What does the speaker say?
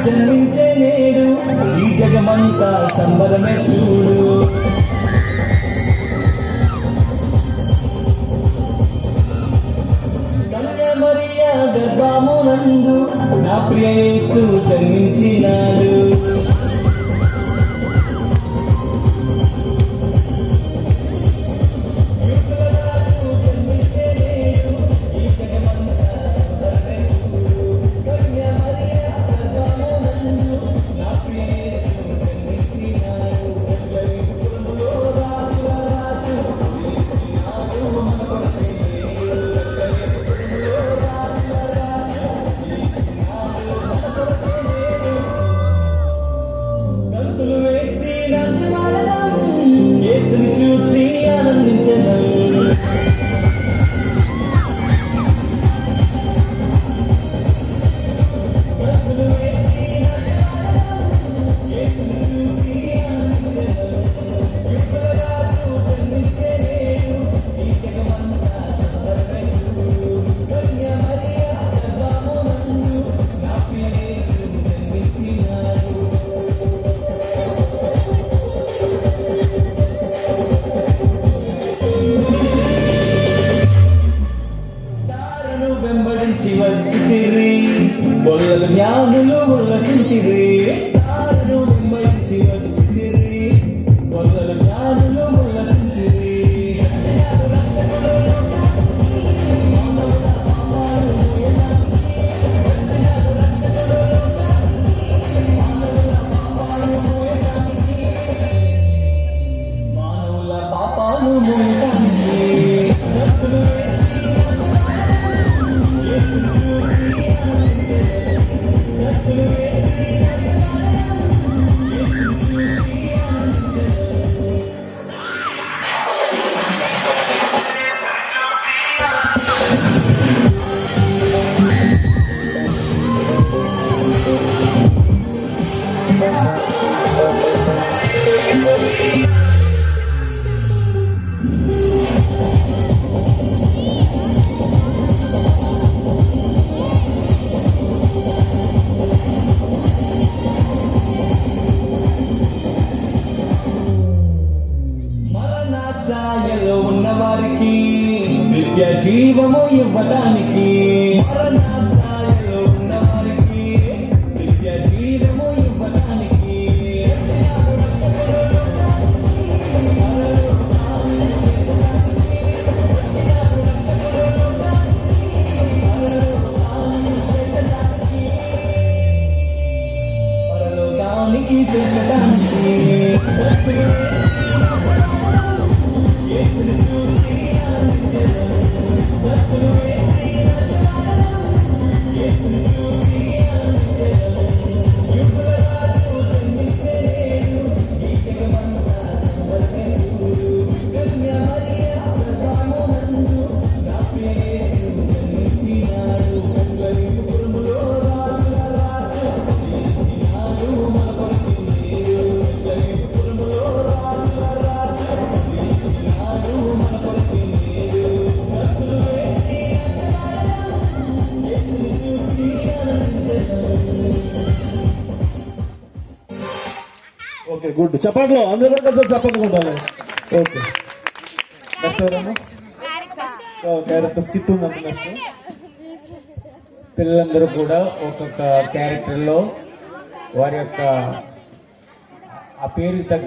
జన్మించే నేడు ఈ జగమంతా సంబరమే చూడు. మరియా గర్భమునందు నా ప్రియ యేసు జన్మించినాడు. యేసుని చూచి ఆనందించెదం. వెంబడించి వచ్చితిరి బొల్లలు జ్ఞానులు ఉల్లసించిరి. తారను వెంబడించి వచ్చితిరి బొల్లలు జ్ఞానులు ఉల్లసించిరి. మానవుల పాపాలు మోయటానికి ఛాయలో ఉన్న వారికి నిత్య జీవము ఇవ్వడానికి. ఛాయలో ఉన్న వారికి నిత్య జీవము ఇవ్వడానికి. పరలోకానికి చేర్చడానికి. Okay good. చప్పట్లో అందరూ కూడా కొంచెం చప్పట్లు కొట్టాలి. ఓకే నెక్స్ట్ ఎవరన్నా క్యారెక్టర్ స్కిప్ ఉందండి. నెక్స్ట్ పిల్లలందరూ కూడా ఒక్కొక్క క్యారెక్టర్లో వారి యొక్క ఆ పేరు తగ్గ